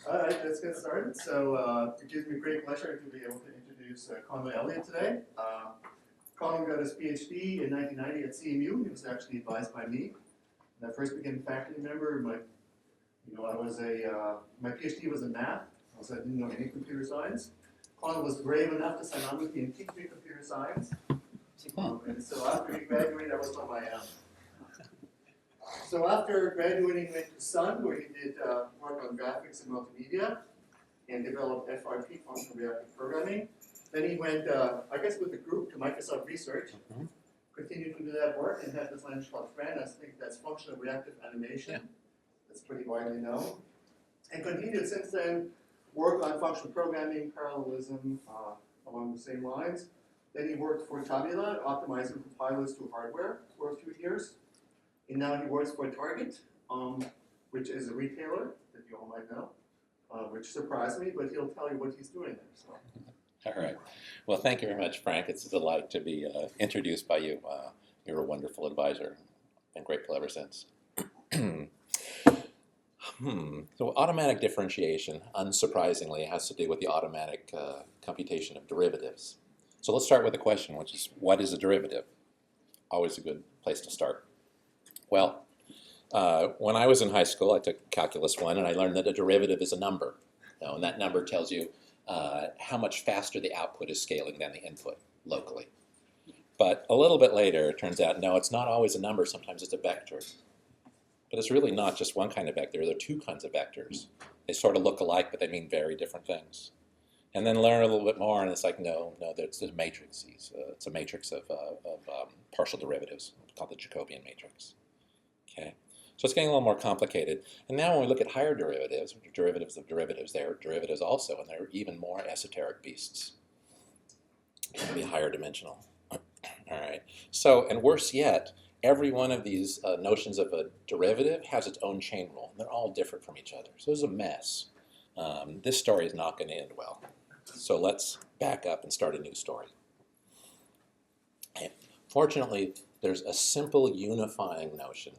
All right, let's get started. So it gives me great pleasure to be able to introduce Conway Elliott today. Conway got his PhD in 1990 at CMU. He was actually advised by me. When I first became a faculty member, my PhD was in math. I didn't know any computer science. Conway was brave enough to sign on with me and teach me computer science. And so after he graduated, I was on my own. So after graduating, he went to Sun, where he did work on graphics and multimedia, and developed FRP, functional reactive programming. Then he went, I guess with the group, to Microsoft Research, continued to do that work, and had this language called FRAN. I think that's functional reactive animation. Yeah. That's pretty widely known. And continued since then, work on functional programming, parallelism, along the same lines. Then he worked for Tabula, optimizing compilers to hardware for a few years. And now he works for Target, which is a retailer that you all might know, which surprised me, but he'll tell you what he's doing there. So. All right. Well, thank you very much, Frank. It's a delight to be introduced by you. You're a wonderful advisor. Been grateful ever since. So automatic differentiation, unsurprisingly, has to do with the automatic computation of derivatives. So let's start with the question, which is, what is a derivative? Always a good place to start. Well, when I was in high school, I took Calculus 1, and I learned that a derivative is a number. And that number tells you how much faster the output is scaling than the input locally. But a little bit later, it turns out, no, it's not always a number. Sometimes it's a vector. But it's really not just one kind of vector. There are two kinds of vectors. They sort of look alike, but they mean very different things. And then learn a little bit more, and it's like, no, there's matrices. It's a matrix of partial derivatives called the Jacobian matrix. Okay, so it's getting a little more complicated. And now when we look at higher derivatives, which are derivatives of derivatives, they're derivatives also, and they're even more esoteric beasts. It's going to be higher dimensional. All right. So, and worse yet, every one of these notions of a derivative has its own chain rule, and they're all different from each other. So this is a mess. This story is not going to end well. So let's back up and start a new story. And fortunately, there's a simple unifying notion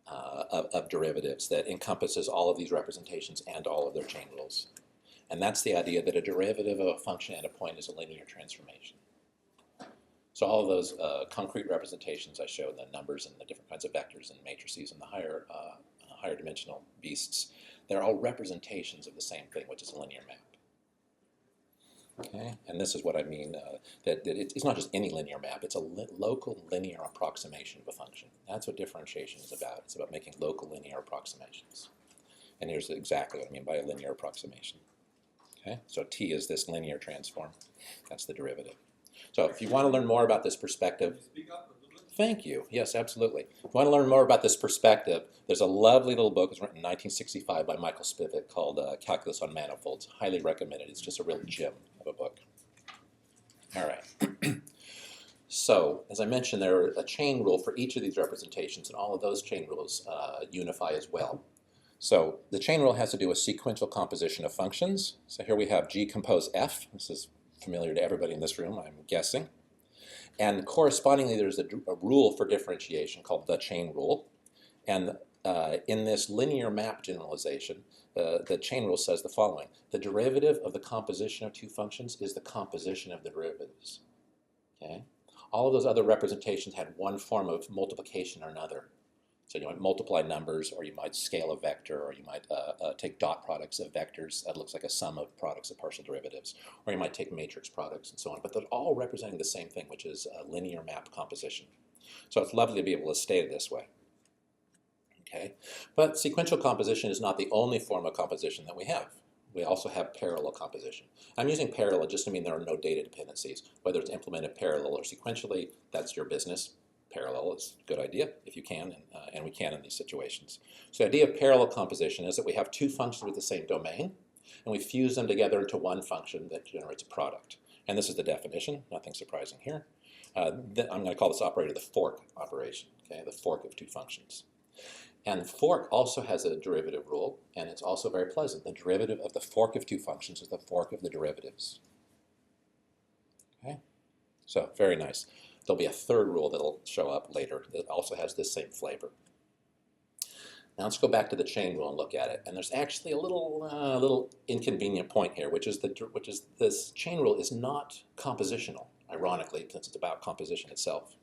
of derivatives that encompasses all of these representations and all of their chain rules. And that's the idea that a derivative of a function at a point is a linear transformation. So all of those concrete representations I showed, the numbers and the different kinds of vectors and matrices and the higher dimensional beasts, they're all representations of the same thing, which is a linear map. Okay, and this is what I mean, that it's not just any linear map, it's a local linear approximation of a function. That's what differentiation is about. It's about making local linear approximations. And here's exactly what I mean by a linear approximation. Okay, so T is this linear transform. That's the derivative. So if you want to learn more about this perspective, thank you. Yes, absolutely. If you want to learn more about this perspective, there's a lovely little book. It was written in 1965 by Michael Spivak called Calculus on Manifolds. Highly recommended. It's just a real gem of a book. All right. So, as I mentioned, there are a chain rule for each of these representations, and all of those chain rules unify as well. So the chain rule has to do with sequential composition of functions. So here we have G compose F. This is familiar to everybody in this room, I'm guessing. And correspondingly, there's a rule for differentiation called the chain rule. And in this linear map generalization, the chain rule says the following. The derivative of the composition of two functions is the composition of the derivatives. Okay? All of those other representations had one form of multiplication or another. So you might multiply numbers, or you might scale a vector, or you might take dot products of vectors. That looks like a sum of products of partial derivatives. Or you might take matrix products and so on. But they're all representing the same thing, which is a linear map composition. So it's lovely to be able to state it this way. Okay? But sequential composition is not the only form of composition that we have. We also have parallel composition. I'm using parallel just to mean there are no data dependencies. Whether it's implemented parallel or sequentially, that's your business. Parallel is a good idea if you can, and we can in these situations. So the idea of parallel composition is that we have two functions with the same domain, and we fuse them together into one function that generates a product. And this is the definition, nothing surprising here. I'm going to call this operator the fork operation, okay, the fork of two functions. And the fork also has a derivative rule, and it's also very pleasant. The derivative of the fork of two functions is the fork of the derivatives. Okay, so very nice. There'll be a third rule that'll show up later that also has this same flavor. Now let's go back to the chain rule and look at it. And there's actually a little inconvenient point here, which is this chain rule is not compositional, ironically, since it's about composition itself.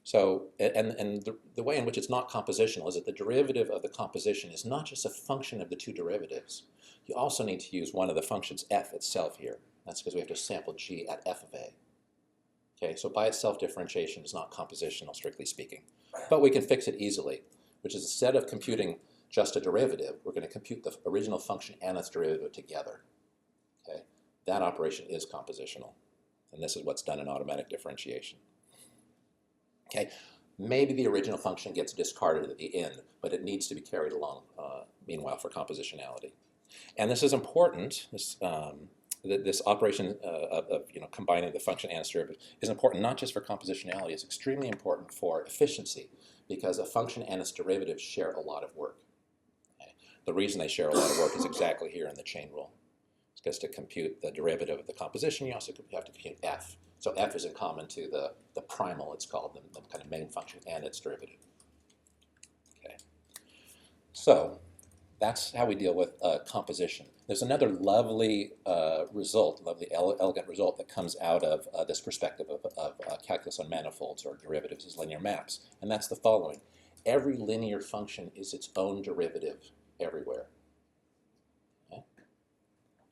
So, and the way in which it's not compositional is that the derivative of the composition is not just a function of the two derivatives. You also need to use one of the functions f itself here. That's because we have to sample g at f of a. Okay, so by itself differentiation is not compositional, strictly speaking. But we can fix it easily, which is instead of computing just a derivative, we're going to compute the original function and its derivative together. Okay, that operation is compositional, and this is what's done in automatic differentiation. Okay, maybe the original function gets discarded at the end, but it needs to be carried along, meanwhile, for compositionality. And this is important, this operation of combining the function and its derivative is important not just for compositionality, it's extremely important for efficiency, because a function and its derivative share a lot of work. Okay? The reason they share a lot of work is exactly here in the chain rule. It's because to compute the derivative of the composition, you also have to compute f. So f is in common to the primal, it's called, the kind of main function, and its derivative. Okay. So that's how we deal with composition. There's another lovely elegant result that comes out of this perspective of calculus on manifolds or derivatives as linear maps, and that's the following. Every linear function is its own derivative everywhere. Okay?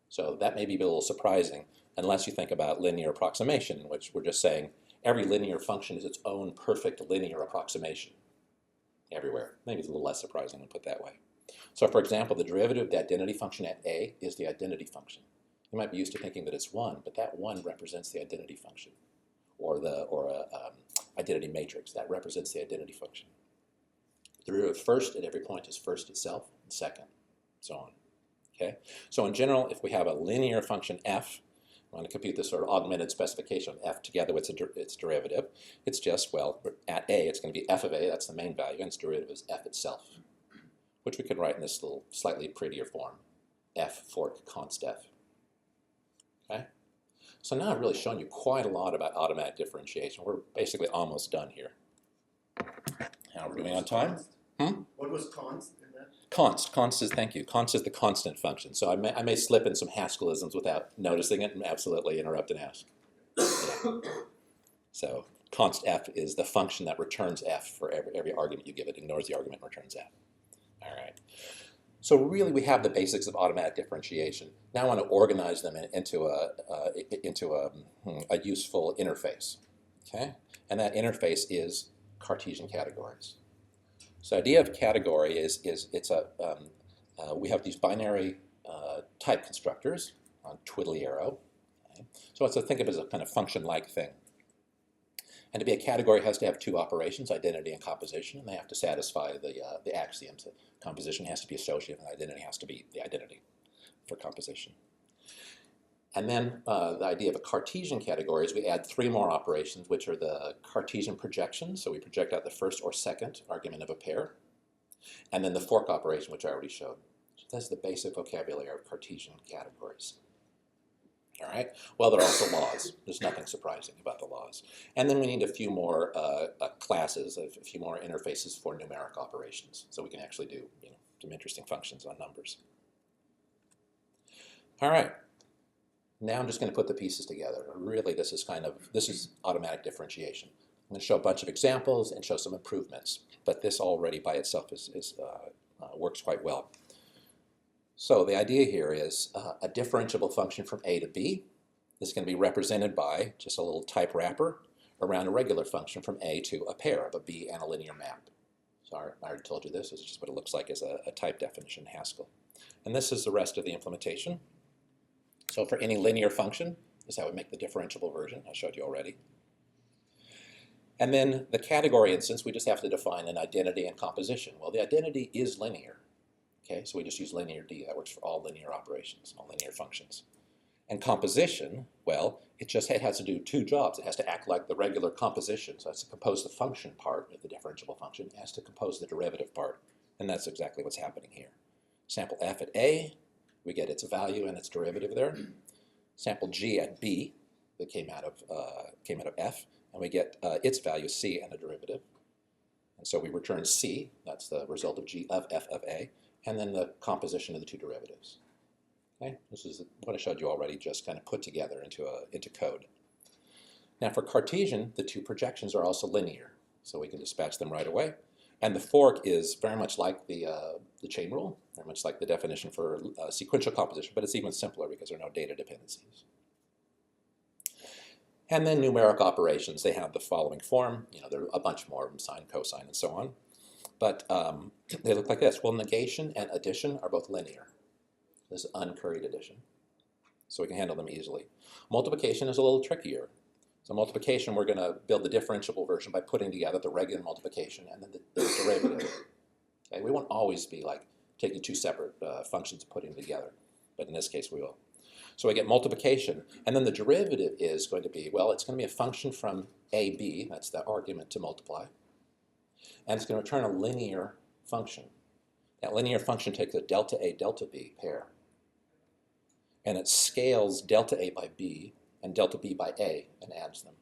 So that may be a little surprising, unless you think about linear approximation, in which we're just saying every linear function is its own perfect linear approximation everywhere. Maybe it's a little less surprising when put that way. So for example, the derivative of the identity function at A is the identity function. You might be used to thinking that it's 1, but that 1 represents the identity function, or a identity matrix. That represents the identity function. The derivative first at every point is first itself, and second, so on. Okay? So in general, if we have a linear function f, I'm going to compute this sort of augmented specification of f together with its derivative. It's just, well, at A, it's going to be f of A, that's the main value, and its derivative is f itself, which we can write in this little slightly prettier form, f fork const f. Okay? So now I've really shown you quite a lot about automatic differentiation. We're basically almost done here. How are we doing on time? What was const in that? Const is, thank you, const is the constant function. So I may slip in some Haskellisms without noticing it and absolutely interrupt and ask. Yeah. So const f is the function that returns f for every argument you give it, ignores the argument, returns f. All right. So really we have the basics of automatic differentiation. Now I want to organize them into a useful interface. Okay? And that interface is Cartesian categories. So the idea of category is we have these binary type constructors on twiddly arrow. Okay? So let's think of it as a kind of function-like thing. And to be a category, it has to have two operations, identity and composition, and they have to satisfy the axioms that composition has to be associative and identity has to be the identity for composition. And then the idea of a Cartesian category is we add three more operations, which are the Cartesian projections. So we project out the first or second argument of a pair. And then the fork operation, which I already showed. So that's the basic vocabulary of Cartesian categories. All right. Well, there are also laws. There's nothing surprising about the laws. And then we need a few more classes, a few more interfaces for numeric operations, so we can actually do some interesting functions on numbers. All right. Now I'm just going to put the pieces together. Really, this is automatic differentiation. I'm going to show a bunch of examples and show some improvements, but this already by itself works quite well. So the idea here is a differentiable function from A to B. This is going to be represented by just a little type wrapper around a regular function from A to a pair of a B and a linear map. So I already told you this. This is just what it looks like as a type definition in Haskell. And this is the rest of the implementation. So for any linear function, this is how we make the differentiable version. I showed you already. And then the category instance, we just have to define an identity and composition. Well, the identity is linear. Okay, so we just use linear D. That works for all linear operations, all linear functions. And composition, well, it has to do two jobs. It has to act like the regular composition. So it has to compose the function part of the differentiable function. It has to compose the derivative part. And that's exactly what's happening here. Sample f at A, we get its value and its derivative there. Sample g at B, that came out of f, and we get its value C and a derivative. And so we return C, that's the result of G of f of A, and then the composition of the two derivatives. Okay? This is what I showed you already, just kind of put together into code. Now for Cartesian, the two projections are also linear, so we can dispatch them right away. And the fork is very much like the chain rule, very much like the definition for sequential composition, but it's even simpler because there are no data dependencies. And then numeric operations, they have the following form. You know, there are a bunch more of them, sine, cosine, and so on. But they look like this. Well, negation and addition are both linear. This is uncurried addition, so we can handle them easily. Multiplication is a little trickier. So multiplication, we're going to build the differentiable version by putting together the regular multiplication and then the derivative. Okay? We won't always be like taking two separate functions and putting them together, but in this case we will. So we get multiplication, and then the derivative is going to be, well, it's going to be a function from AB, that's the argument to multiply, and it's going to return a linear function. That linear function takes a delta A, delta B pair, and it scales delta A by B and delta B by A and adds them.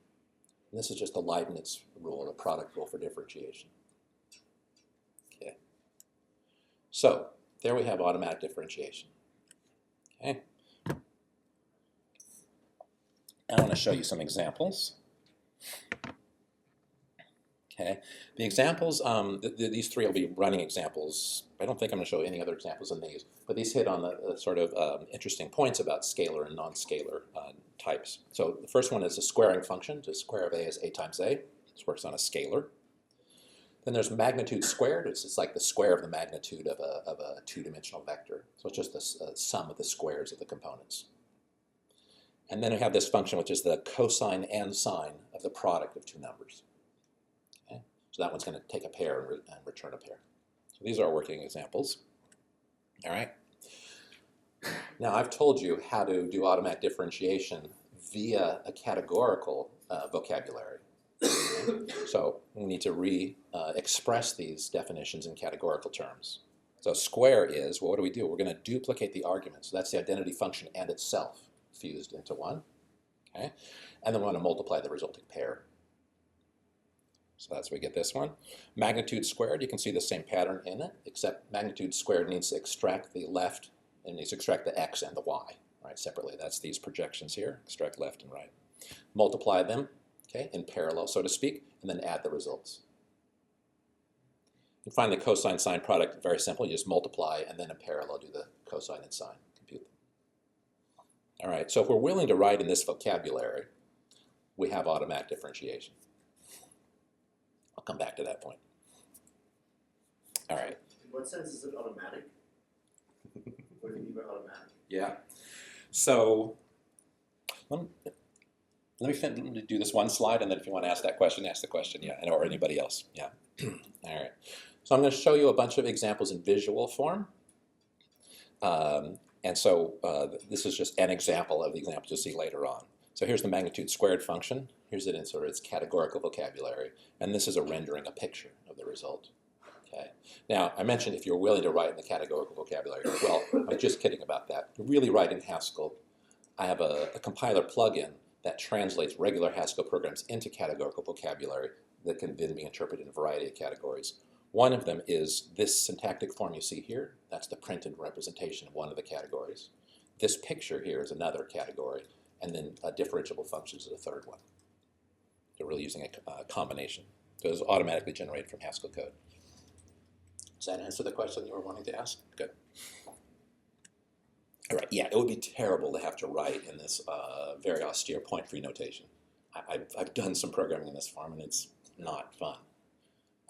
And this is just the Leibniz rule, the product rule for differentiation. Okay. So there we have automatic differentiation. Okay. I want to show you some examples. Okay, the examples, these three will be running examples. I don't think I'm going to show any other examples than these, but these hit on the sort of interesting points about scalar and non-scalar types. So the first one is a squaring function. The square of A is A times A. This works on a scalar. Then there's magnitude squared. It's like the square of the magnitude of a two-dimensional vector. So it's just the sum of the squares of the components. And then we have this function, which is the cosine and sine of the product of two numbers. Okay? So that one's going to take a pair and return a pair. So these are our working examples. All right. Now I've told you how to do automatic differentiation via a categorical vocabulary. Okay? So we need to re-express these definitions in categorical terms. So square is, well, what do? We're going to duplicate the argument. So that's the identity function and itself fused into one, okay? And then we want to multiply the resulting pair. So that's where we get this one. Magnitude squared, you can see the same pattern in it, except magnitude squared needs to extract the left, and needs to extract the x and the y, right, separately. That's these projections here, extract left and right. Multiply them, okay, in parallel, so to speak, and then add the results. You find the cosine sine product very simple. You just multiply and then in parallel do the cosine and sine. All right, so if we're willing to write in this vocabulary, we have automatic differentiation. I'll come back to that point. All right. In what sense is it automatic? What do you mean by automatic? Yeah. So let me do this one slide, and then if you want to ask that question, ask the question, yeah, or anybody else. Yeah. All right. So I'm going to show you a bunch of examples in visual form. And so this is just an example of the examples you'll see later on. So here's the magnitude squared function. Here's it in sort of its categorical vocabulary. And this is a rendering, a picture of the result. Okay. Now, I mentioned if you're willing to write in the categorical vocabulary. Well, I'm just kidding about that. To really write in Haskell, I have a compiler plugin that translates regular Haskell programs into categorical vocabulary that can then be interpreted in a variety of categories. One of them is this syntactic form you see here. That's the printed representation of one of the categories. This picture here is another category, and then differentiable functions is a third one. They're really using a combination. So it's automatically generated from Haskell code. Does that answer the question you were wanting to ask? Good. All right, yeah, it would be terrible to have to write in this very austere point-free notation. I've done some programming in this form, and it's not fun.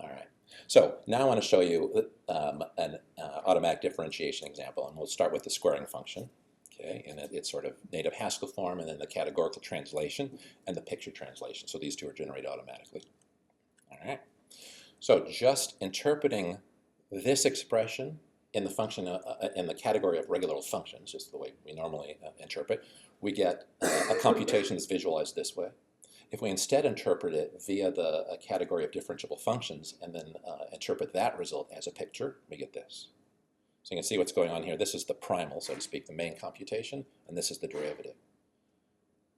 All right. So now I want to show you an automatic differentiation example, and we'll start with the squaring function, okay, and it's sort of native Haskell form, and then the categorical translation and the picture translation. So these two are generated automatically. All right. So just interpreting this expression in the function in the category of regular functions, just the way we normally interpret, we get a computation that's visualized this way. If we instead interpret it via the category of differentiable functions and then interpret that result as a picture, we get this. So you can see what's going on here. This is the primal, so to speak, the main computation, and this is the derivative.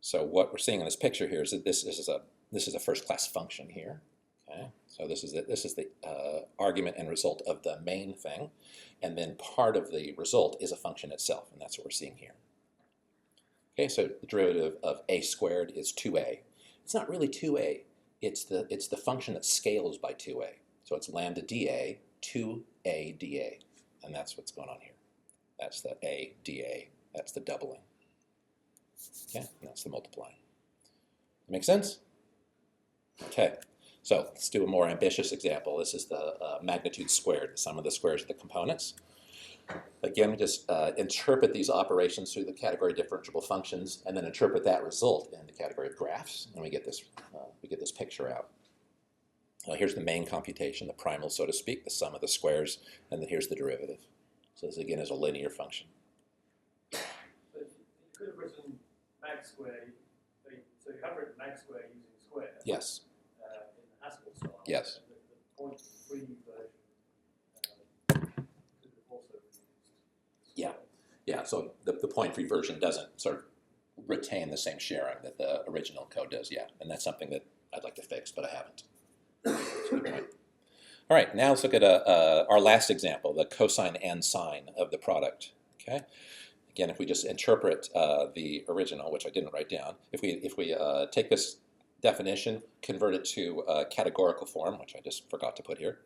So what we're seeing in this picture here is that this is a first-class function here. Okay, so this is the argument and result of the main thing, and then part of the result is a function itself, and that's what we're seeing here. Okay, so the derivative of a squared is 2a. It's not really 2a. It's the function that scales by 2a. So it's lambda dA, 2a dA, and that's what's going on here. That's the a dA. That's the doubling. Okay, and that's the multiplying. Make sense? Okay, so let's do a more ambitious example. This is the magnitude squared, the sum of the squares of the components. Again, we just interpret these operations through the category differentiable functions, and then interpret that result in the category of graphs, and we get this picture out. Here's the main computation, the primal, so to speak, the sum of the squares, and then here's the derivative. So this again is a linear function. So you could have written mag square. So you have written mag square using square. Yes. In the Haskell style. Yes. And the point-free version could have also been used. Yeah. Yeah. So the point-free version doesn't sort of retain the same sharing that the original code does. Yeah, and that's something that I'd like to fix, but I haven't. That's a good point. All right, now let's look at our last example, the cosine and sine of the product. Okay. Again, if we just interpret the original, which I didn't write down, if we take this definition, convert it to a categorical form, which I just forgot to put here,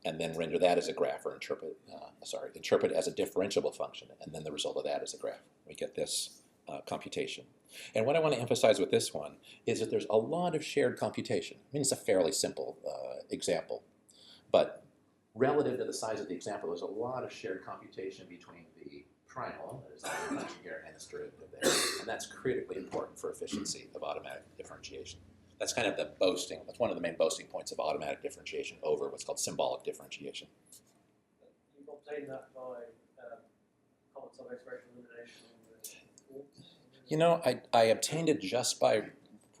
and then render that as a graph, or interpret it as a differentiable function, and then the result of that is a graph. We get this computation. And what I want to emphasize with this one is that there's a lot of shared computation. I mean, it's a fairly simple example, but relative to the size of the example, there's a lot of shared computation between the primal, that is the function here, and its derivative there. And that's critically important for efficiency of automatic differentiation. That's kind of the boasting, that's one of the main boasting points of automatic differentiation over what's called symbolic differentiation. You've obtained that by common sub-expression elimination on the You know, I obtained it just by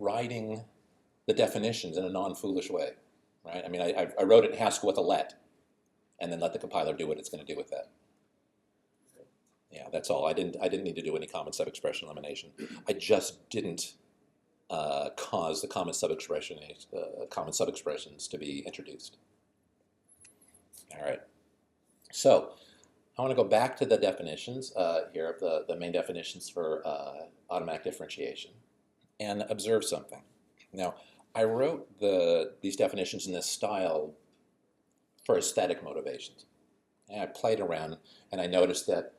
writing the definitions in a non-foolish way, right? I mean, I wrote it in Haskell with a let, and then let the compiler do what it's going to do with that. Yeah, that's all. I didn't need to do any common sub-expression elimination. I just didn't cause the common sub-expressions to be introduced. All right. So I want to go back to the definitions here of the main definitions for automatic differentiation and observe something. Now, I wrote these definitions in this style for aesthetic motivations. And I played around, and I noticed that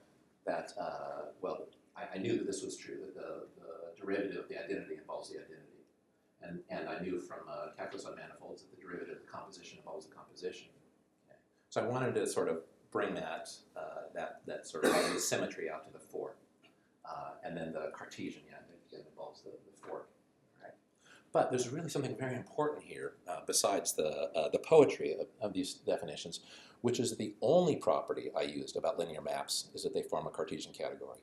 well, I knew that this was true, that the derivative of the identity involves the identity. And I knew from calculus on manifolds that the derivative of the composition involves the composition. Okay. So I wanted to sort of bring that sort of symmetry out to the fore. And then the Cartesian, yeah, again, involves the fork. Right? But there's really something very important here, besides the poetry of these definitions, which is the only property I used about linear maps is that they form a Cartesian category.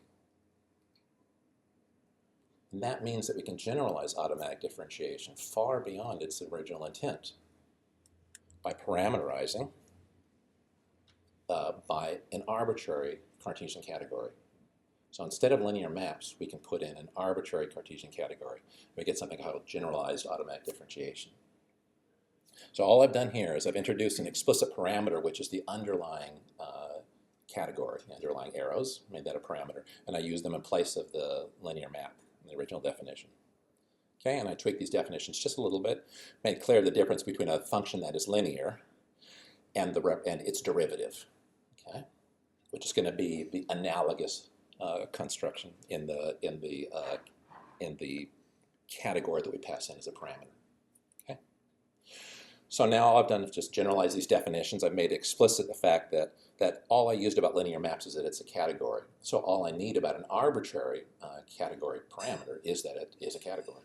And that means that we can generalize automatic differentiation far beyond its original intent by parameterizing by an arbitrary Cartesian category. So instead of linear maps, we can put in an arbitrary Cartesian category. We get something called generalized automatic differentiation. So all I've done here is I've introduced an explicit parameter, which is the underlying category, the underlying arrows, made that a parameter, and I use them in place of the linear map in the original definition. Okay, and I tweaked these definitions just a little bit, made clear the difference between a function that is linear and its derivative, okay, which is going to be the analogous construction in the category that we pass in as a parameter. Okay. So now all I've done is just generalize these definitions. I've made explicit the fact that all I used about linear maps is that it's a category. So all I need about an arbitrary category parameter is that it is a category.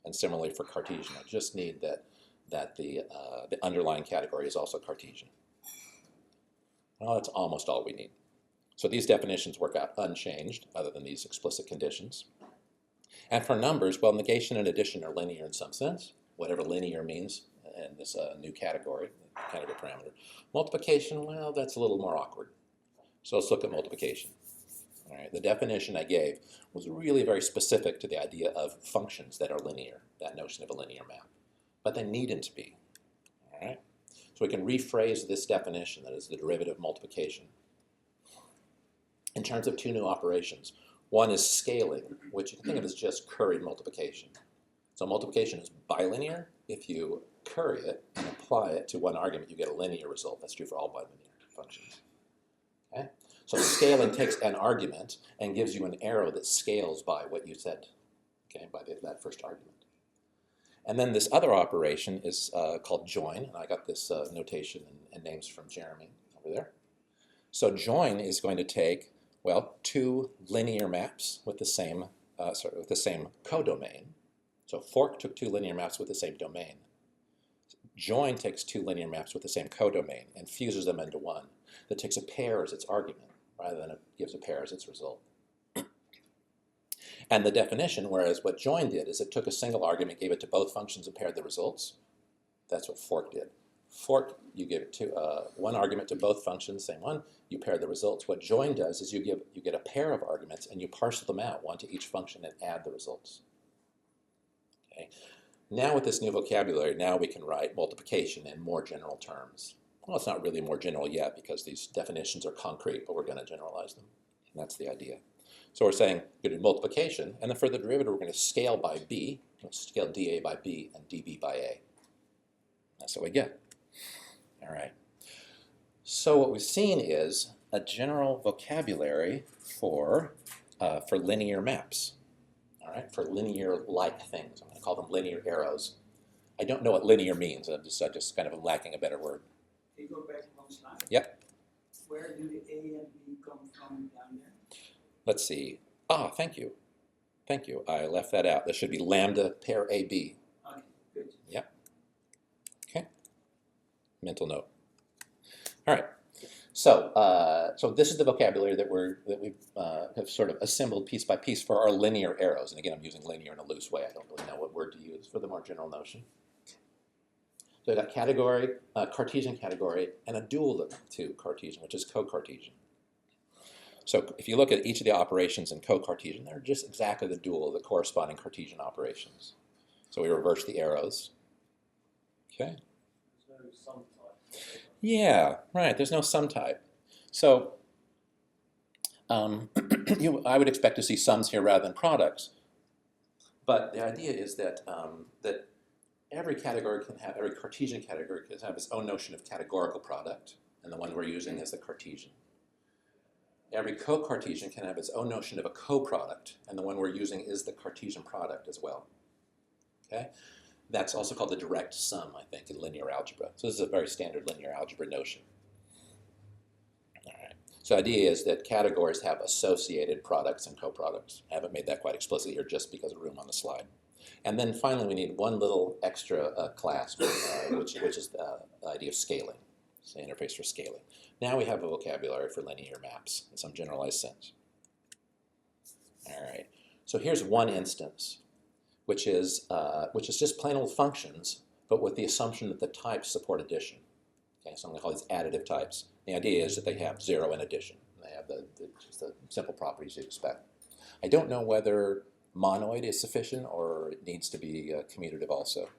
And similarly for Cartesian, I just need that the underlying category is also Cartesian. Well, that's almost all we need. So these definitions work out unchanged, other than these explicit conditions. And for numbers, well, negation and addition are linear in some sense, whatever linear means in this new category parameter. Multiplication, well, that's a little more awkward. So let's look at multiplication. All right, the definition I gave was really very specific to the idea of functions that are linear, that notion of a linear map. But they needn't be. All So we can rephrase this definition, that is the derivative of multiplication, in terms of two new operations. One is scaling, which you can think of as just curried multiplication. So multiplication is bilinear. If you curry it and apply it to one argument, you get a linear result. That's true for all bilinear functions. Okay? So scaling takes an argument and gives you an arrow that scales by what you said, okay, by that first argument. And then this other operation is called join, and I got this notation and names from Jeremy over there. So join is going to take, well, two linear maps with the same codomain. So fork took two linear maps with the same domain. Join takes two linear maps with the same codomain and fuses them into one that takes a pair as its argument rather than it gives a pair as its result. And the definition, whereas what join did is it took a single argument, gave it to both functions, and paired the results. That's what fork did. Fork, you give it to one argument to both functions, same one, you pair the results. What join does is you get a pair of arguments and you parcel them out, one to each function, and add the results. Okay. Now with this new vocabulary, now we can write multiplication in more general terms. Well, it's not really more general yet because these definitions are concrete, but we're going to generalize them. And that's the idea. So we're saying we're going to do multiplication, and then for the derivative, we're going to scale by b, scale dA by b and dB by a. That's what we get. All right. So what we've seen is a general vocabulary for linear maps. All right, for linear-like things. I'm going to call them linear arrows. I don't know what linear means. I just kind of lacking a better word. Can you go back one slide? Yep. Where do the A and B come from down there? Let's see. Ah, thank you. Thank you. I left that out. There should be lambda pair AB. Okay, good. Yep. Okay. Mental note. All right. So, so this is the vocabulary that we have sort of assembled piece by piece for our linear arrows. And again, I'm using linear in a loose way. I don't really know what word to use for the more general notion. So I got category, Cartesian category, and a dual to Cartesian, which is co-Cartesian. So if you look at each of the operations in co-Cartesian, they're just exactly the dual of the corresponding Cartesian operations. So we reverse the arrows. Okay. So some type. Yeah, right. There's no sum type. So I would expect to see sums here rather than products. But the idea is that that every Cartesian category can have its own notion of categorical product, and the one we're using is the Cartesian. Every co-Cartesian can have its own notion of a coproduct, and the one we're using is the Cartesian product as well. Okay? That's also called the direct sum, I think, in linear algebra. So this is a very standard linear algebra notion. All right. So the idea is that categories have associated products and coproducts. I haven't made that quite explicit here just because of room on the slide. And then finally, we need one little extra class, which is the idea of scaling. It's the interface for scaling. Now we have a vocabulary for linear maps in some generalized sense. All right. So here's one instance, which is just plain old functions, but with the assumption that the types support addition. Okay, so I'm going to call these additive types. The idea is that they have 0 in addition. They have just the simple properties you'd expect. I don't know whether monoid is sufficient or it needs to be commutative also.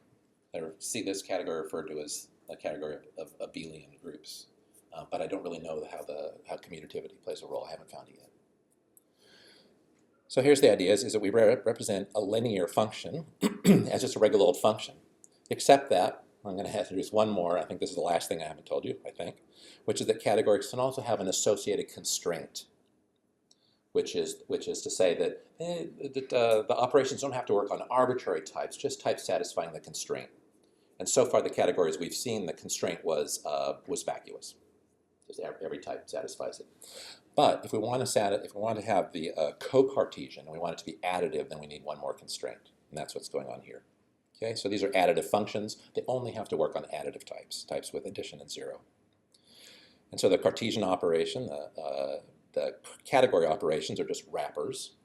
I see this category referred to as a category of abelian groups, but I don't really know how commutativity plays a role. I haven't found it yet. So here's the idea, is that we represent a linear function as just a regular old function, except that, I'm going to have to introduce one more, I think this is the last thing I haven't told you, I think, which is that categories can also have an associated constraint, which is to say that, the operations don't have to work on arbitrary types, just types satisfying the constraint. And so far the categories we've seen, the constraint was vacuous. Just every type satisfies it. But if we want to have the co-Cartesian and we want it to be additive, then we need one more constraint, and that's what's going on here. Okay, so these are additive functions. They only have to work on additive types with addition and 0. And so the Cartesian operation, the category operations are just wrappers.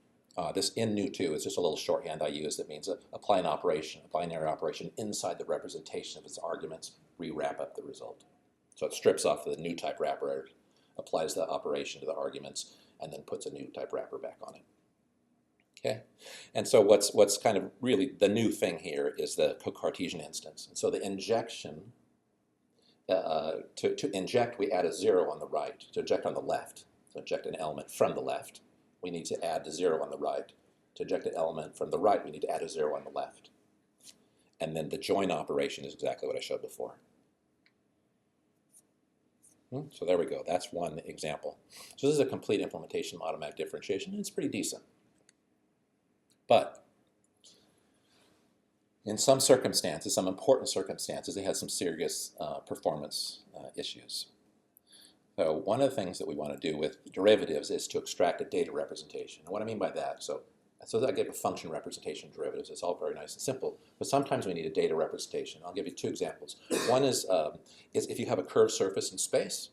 This in nu2 is just a little shorthand I use that means apply an operation, a binary operation inside the representation of its arguments, re-wrap up the result. So it strips off the new type wrapper, applies the operation to the arguments, and then puts a new type wrapper back on it. Okay, and so what's kind of really the new thing here is the co-Cartesian instance. And so the injection to inject, we add a 0 on the right. To inject on the left, to inject an element from the left, we need to add the 0 on the right. To inject an element from the right, we need to add a 0 on the left. And then the join operation is exactly what I showed before. So there we go. That's one example. So this is a complete implementation of automatic differentiation, and it's pretty decent. But in some circumstances, some important circumstances, they had some serious performance issues. So one of the things that we want to do with derivatives is to extract a data representation. And what I mean by that, so I give a function representation of derivatives. It's all very nice and simple, but sometimes we need a data representation. I'll give you two examples. One is if you have a curved surface in space,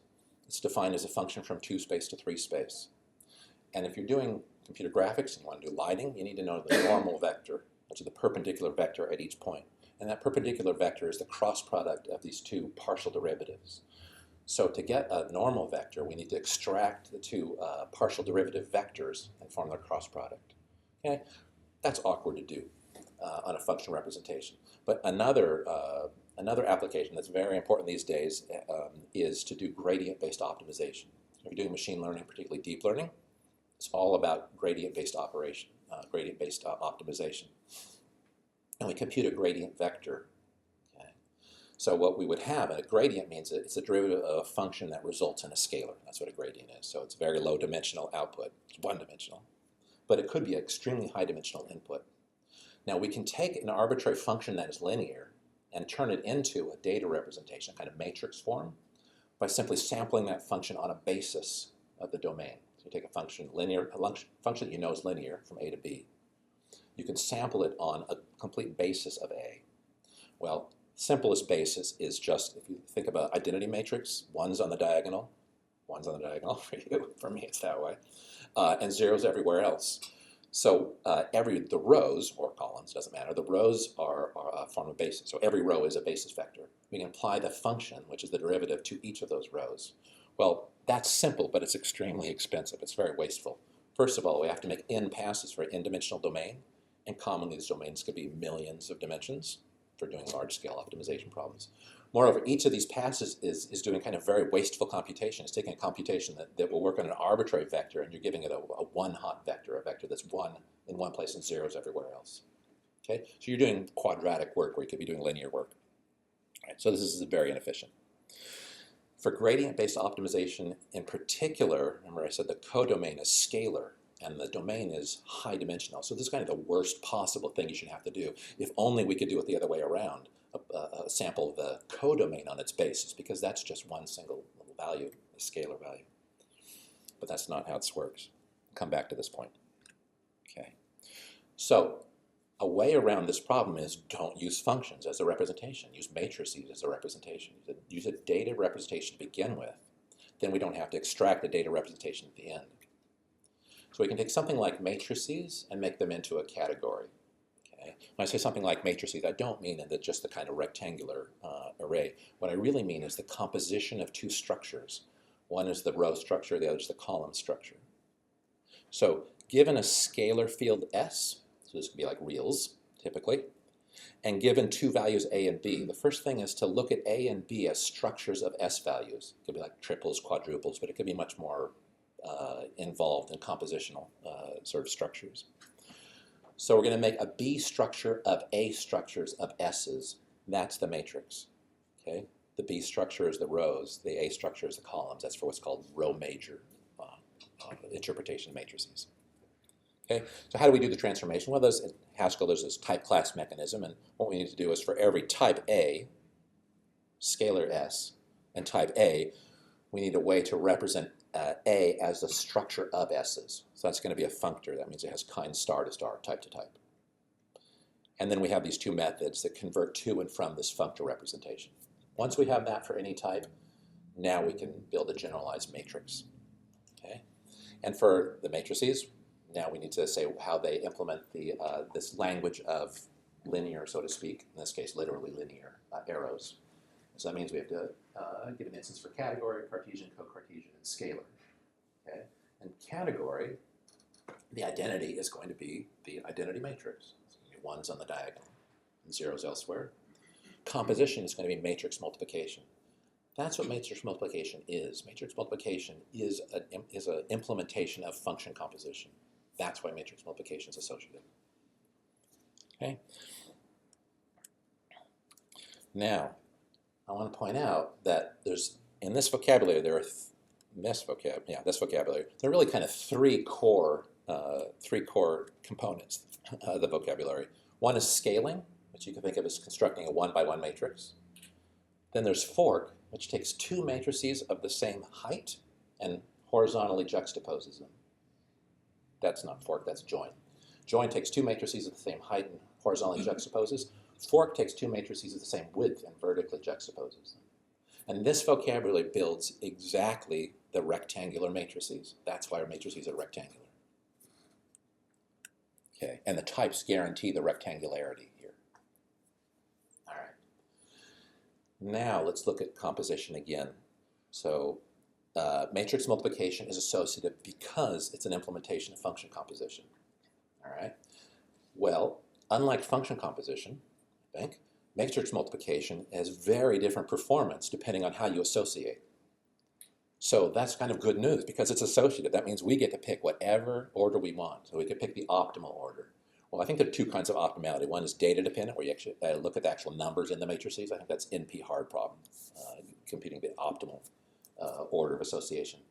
it's defined as a function from 2 space to 3 space. And if you're doing computer graphics and you want to do lighting, you need to know the normal vector, which is the perpendicular vector at each point. And that perpendicular vector is the cross product of these two partial derivatives. So to get a normal vector, we need to extract the two partial derivative vectors and form their cross product. Okay? That's awkward to do on a function representation. But another application that's very important these days is to do gradient-based optimization. If you're doing machine learning, particularly deep learning, it's all about gradient-based operation, gradient-based optimization. And we compute a gradient vector. Okay? So what we would have, a gradient means that it's a derivative of a function that results in a scalar. That's what a gradient is. So it's very low dimensional output. It's one-dimensional. But it could be an extremely high-dimensional input. Now we can take an arbitrary function that is linear and turn it into a data representation, a kind of matrix form, by simply sampling that function on a basis of the domain. So you take a function that you know is linear from A to B. You can sample it on a complete basis of A. Well, simplest basis is just, if you think about identity matrix, 1's on the diagonal for you, for me it's that way, and 0's everywhere else. So the rows, or columns, doesn't matter, the rows are a form of basis. So every row is a basis vector. We can apply the function, which is the derivative, to each of those rows. Well, that's simple, but it's extremely expensive. It's very wasteful. First of all, we have to make n passes for an n-dimensional domain, and commonly these domains could be millions of dimensions for doing large-scale optimization problems. Moreover, each of these passes is doing kind of very wasteful computation. It's taking a computation that will work on an arbitrary vector, and you're giving it a one-hot vector, a vector that's 1 in one place and 0's everywhere else. Okay? So you're doing quadratic work where you could be doing linear work. All right, so this is very inefficient. For gradient-based optimization in particular, remember I said the codomain is scalar, and the domain is high dimensional. So this is kind of the worst possible thing you should have to do. If only we could do it the other way around, sample the codomain on its basis, because that's just one single little value, a scalar value. But that's not how this works. I'll come back to this point. Okay. So a way around this problem is don't use functions as a representation. Use matrices as a representation. Use a data representation to begin with. Then we don't have to extract a data representation at the end. So we can take something like matrices and make them into a category. Okay? When I say something like matrices, I don't mean in just the kind of rectangular array. What I really mean is the composition of two structures. One is the row structure, the other is the column structure. So given a scalar field S, so this could be like reals, typically, and given two values A and B, the first thing is to look at A and B as structures of S values. It could be like triples, quadruples, but it could be much more involved in compositional sort of structures. So we're going to make a B structure of A structures of S's. That's the matrix. Okay? The B structure is the rows. The A structure is the columns. That's for what's called row major interpretation of matrices. Okay? So how do we do the transformation? Well, in Haskell, there's this type class mechanism, and what we need to do is for every type A, scalar S, and type A, we need a way to represent A as the structure of S's. So that's going to be a functor. That means it has kind star to star, type to type. And then we have these two methods that convert to and from this functor representation. Once we have that for any type, now we can build a generalized matrix. Okay? And for the matrices, now we need to say how they implement this language of linear, so to speak, in this case literally linear arrows. So that means we have to give an instance for category, Cartesian, co-Cartesian, and scalar. Okay? And category, the identity is going to be the identity matrix. It's going to be 1's on the diagonal and 0's elsewhere. Composition is going to be matrix multiplication. That's what matrix multiplication is. Matrix multiplication is an implementation of function composition. That's why matrix multiplication is associative. Okay. Now, I want to point out that there's in this vocabulary there are this vocabulary. There are really kind of three core components of the vocabulary. One is scaling, which you can think of as constructing a one-by-one matrix. Then there's fork, which takes two matrices of the same height and horizontally juxtaposes them. That's not fork, that's join. Join takes two matrices of the same height and horizontally juxtaposes. Fork takes two matrices of the same width and vertically juxtaposes them. And this vocabulary builds exactly the rectangular matrices. That's why our matrices are rectangular. Okay, and the types guarantee the rectangularity here. All right. Now let's look at composition again. So matrix multiplication is associative because it's an implementation of function composition. All right. Well, unlike function composition, I think, matrix multiplication has very different performance depending on how you associate. So that's kind of good news because it's associative. That means we get to pick whatever order we want. So we could pick the optimal order. Well, I think there are two kinds of optimality. One is data dependent, where you actually look at the actual numbers in the matrices. I think that's NP hard problem, computing the optimal order of association.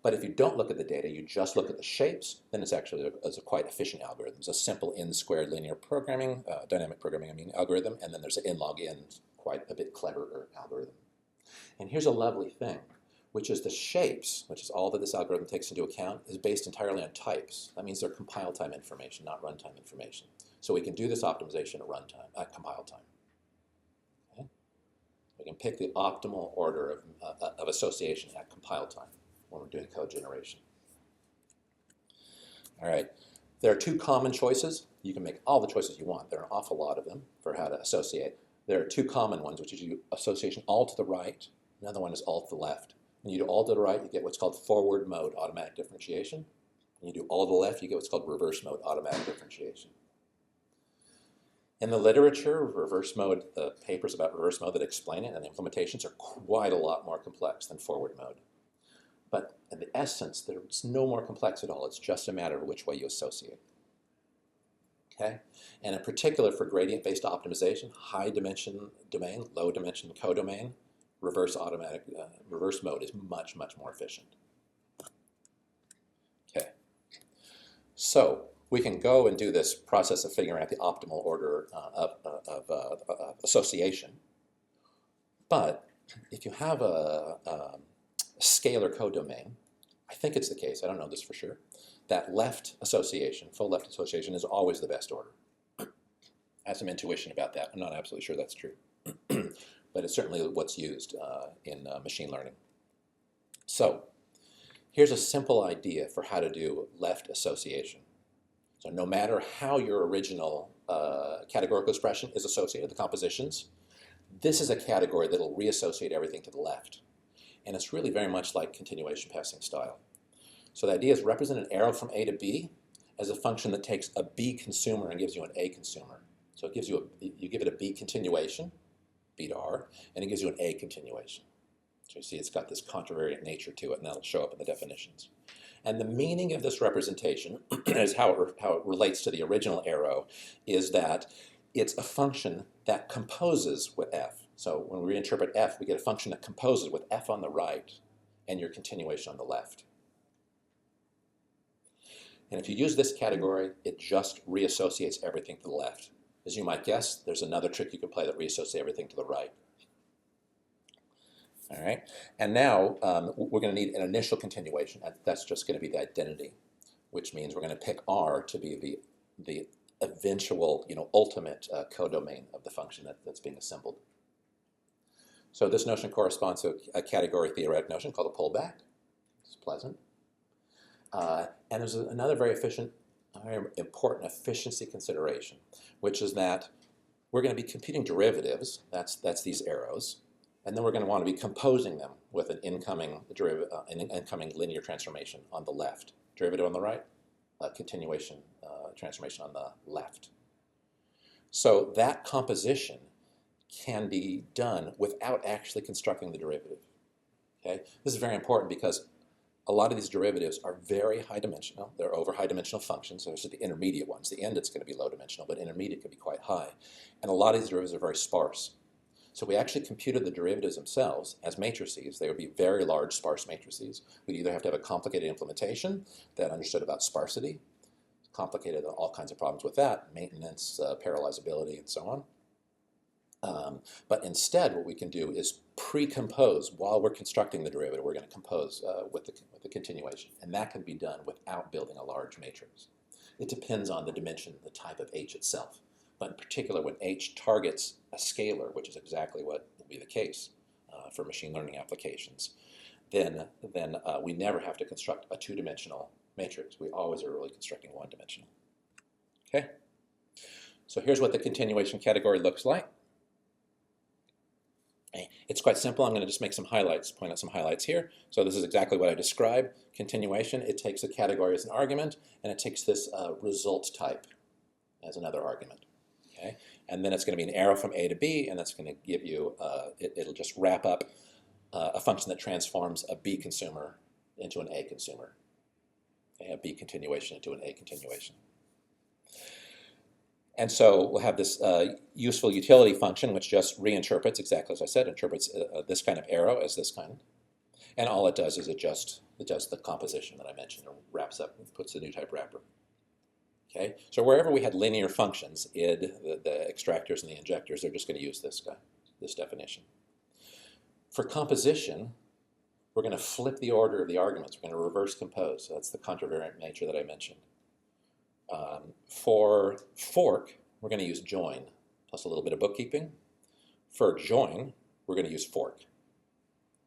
But if you don't look at the data, you just look at the shapes, then it's actually a quite efficient algorithm. It's a simple n-squared linear programming, dynamic programming, algorithm, and then there's an n-log-n, quite a bit cleverer algorithm. And here's a lovely thing, which is the shapes, which is all that this algorithm takes into account, is based entirely on types. That means they're compile time information, not runtime information. So we can do this optimization at runtime, at compile time. Okay? We can pick the optimal order of association at compile time when we're doing code generation. All right, there are two common choices. You can make all the choices you want. There are an awful lot of them for how to associate. There are two common ones, which is you association all to the right. Another one is all to the left. When you do all to the right, you get what's called forward mode automatic differentiation. When you do all to the left, you get what's called reverse mode automatic differentiation. In the literature, reverse mode, the papers about reverse mode that explain it and the implementations are quite a lot more complex than forward mode. But in the essence, there's no more complex at all. It's just a matter of which way you associate. Okay? And in particular, for gradient-based optimization, high dimension domain, low dimension codomain, reverse mode is much, much more efficient. Okay. So we can go and do this process of figuring out the optimal order of association. But if you have a scalar codomain, I think it's the case, I don't know this for sure, that left association, full left association is always the best order. I have some intuition about that. I'm not absolutely sure that's true. But it's certainly what's used in machine learning. So here's a simple idea for how to do left association. So no matter how your original categorical expression is associated, the compositions, this is a category that will reassociate everything to the left. And it's really very much like continuation passing style. So the idea is represent an arrow from A to B as a function that takes a B consumer and gives you an A consumer. So it gives you you give it a B continuation, B to R, and it gives you an A continuation. So you see it's got this contravariant nature to it, and that'll show up in the definitions. And the meaning of this representation is how it relates to the original arrow is that it's a function that composes with F. So when we reinterpret F, we get a function that composes with F on the right and your continuation on the left. And if you use this category, it just reassociates everything to the left. As you might guess, there's another trick you can play that reassociates everything to the right. All right, and now we're going to need an initial continuation. That's just going to be the identity, which means we're going to pick R to be the eventual, ultimate codomain of the function that's being assembled. So this notion corresponds to a category theoretic notion called a pullback. It's pleasant. And there's another very important efficiency consideration, which is that we're going to be computing derivatives, that's these arrows, and then we're going to want to be composing them with an incoming linear transformation on the left. Derivative on the right, continuation transformation on the left. So that composition can be done without actually constructing the derivative. Okay? This is very important because a lot of these derivatives are very high dimensional. They're over high dimensional functions. Those are the intermediate ones. The end, it's going to be low dimensional, but intermediate can be quite high. And a lot of these derivatives are very sparse. So we actually computed the derivatives themselves as matrices. They would be very large, sparse matrices. We'd either have to have a complicated implementation that understood about sparsity, complicated all kinds of problems with that, maintenance, parallelizability, and so on. But instead, what we can do is pre-compose while we're constructing the derivative. We're going to compose with the continuation, and that can be done without building a large matrix. It depends on the dimension, the type of H itself. But in particular, when H targets a scalar, which is exactly what will be the case for machine learning applications, then we never have to construct a two-dimensional matrix. We always are really constructing one-dimensional. Okay? So here's what the continuation category looks like. It's quite simple. I'm going to just make some highlights, point out some highlights here. So this is exactly what I described. Continuation, it takes a category as an argument, and it takes this result type as another argument. Okay? And then it's going to be an arrow from A to B, and that's going to give you, it'll just wrap up a function that transforms a B consumer into an A consumer. Okay? A B continuation into an A continuation. And so we'll have this useful utility function, which just reinterprets, exactly as I said, interprets this kind of arrow as this kind. And all it does is it does the composition that I mentioned, and wraps up and puts the new type wrapper. Okay, so wherever we had linear functions, id, the extractors and the injectors, they're just going to use this guy, this definition. For composition, we're going to flip the order of the arguments. We're going to reverse compose. So that's the contravariant nature that I mentioned. For fork, we're going to use join, plus a little bit of bookkeeping. For join, we're going to use fork.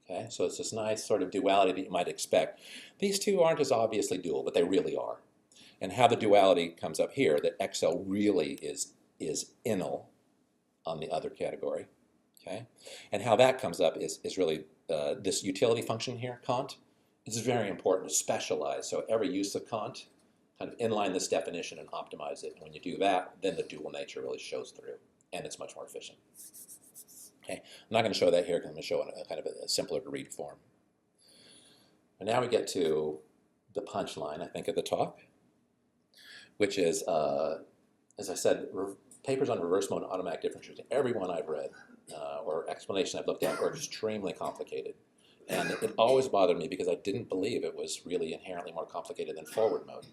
Okay, so it's this nice sort of duality that you might expect. These two aren't as obviously dual, but they really are. And how the duality comes up here, that XL really is inal on the other category. Okay, and how that comes up is really this utility function here, cont. It's very important to specialize. So every use of cont, kind of inline this definition and optimize it. And when you do that, then the dual nature really shows through, and it's much more efficient. Okay, I'm not going to show that here because I'm going to show a kind of a simpler to read form. And now we get to the punchline, I think, at the top, which is, as I said, papers on reverse mode automatic differentiation. Every one I've read or explanation I've looked at are extremely complicated. And it always bothered me because I didn't believe it was really inherently more complicated than forward mode.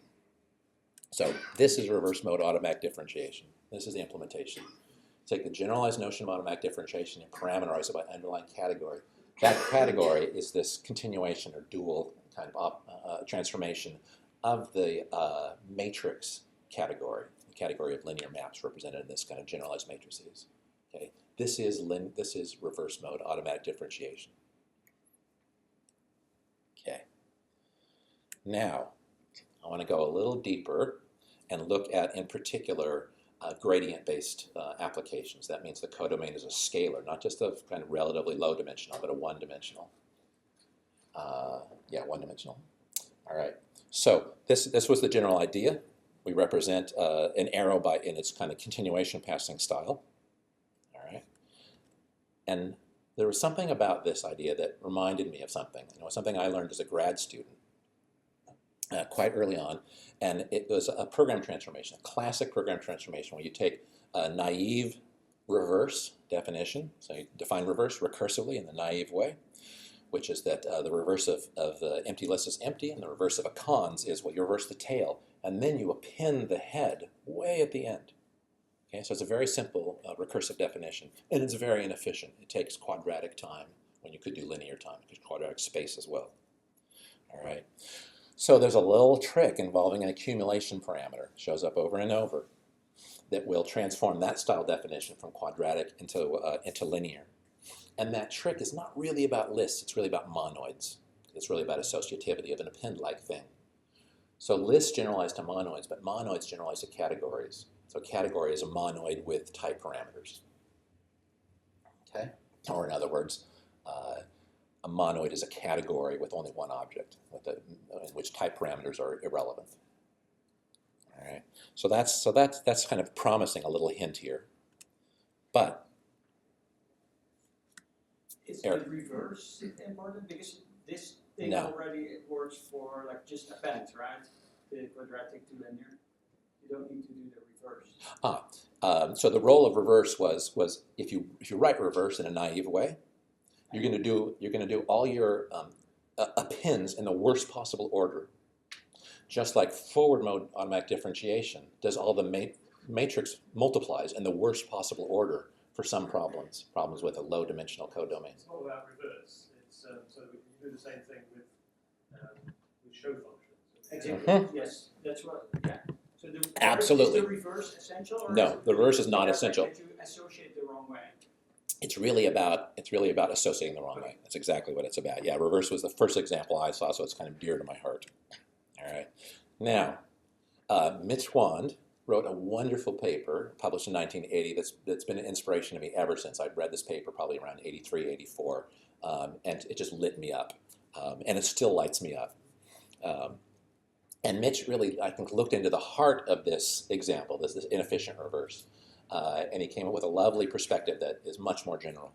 So this is reverse mode automatic differentiation. This is the implementation. Take the generalized notion of automatic differentiation and parameterize it by underlying category. That category is this continuation or dual kind of transformation of the matrix category, the category of linear maps represented in this kind of generalized matrices. Okay, this is reverse mode automatic differentiation. Okay. Now, I want to go a little deeper and look at, in particular, gradient-based applications. That means the codomain is a scalar, not just a kind of relatively low dimensional, but a one-dimensional. One-dimensional. All right. So this was the general idea. We represent an arrow in its kind of continuation passing style. All right. And there was something about this idea that reminded me of something. Something I learned as a grad student quite early on, and it was a program transformation, a classic program transformation, where you take a naive reverse definition, so you define reverse recursively in the naive way, which is that the reverse of the empty list is empty, and the reverse of a cons is, well, you reverse the tail, and then you append the head way at the end. Okay, so it's a very simple recursive definition, and it's very inefficient. It takes quadratic time when you could do linear time. It takes quadratic space as well. All right. So there's a little trick involving an accumulation parameter, shows up over and over, that will transform that style definition from quadratic into linear. And that trick is not really about lists, it's really about monoids. It's really about associativity of an append-like thing. So lists generalize to monoids, but monoids generalize to categories. So a category is a monoid with type parameters. Okay? Or in other words, a monoid is a category with only one object, in which type parameters are irrelevant. All right. So that's kind of promising a little hint here. But Is Eric. the reverse important? Because this thing No. already it works for like just append, right? The quadratic to linear. You don't need to do the reverse. So the role of reverse was if you write reverse in a naive way, you're going to do all your appends in the worst possible order, just like forward mode automatic differentiation does all the matrix multiplies in the worst possible order for some problems with a low dimensional codomain. It's not about reverse. It's so we can do the same thing with show functions. Exactly. Yes, that's what. Yeah. So the Absolutely. Is the reverse essential? Or No, is it the reverse is the not fact essential. That you associate the wrong way. It's really about associating the wrong way. That's exactly what it's about. Yeah, reverse was the first example I saw, so it's kind of dear to my heart. All right. Now, Mitch Wand wrote a wonderful paper published in 1980 that's been an inspiration to me ever since. I'd read this paper probably around 83, 84, and it just lit me up. And it still lights me up. And Mitch really, I think, looked into the heart of this example, this inefficient reverse. And he came up with a lovely perspective that is much more general.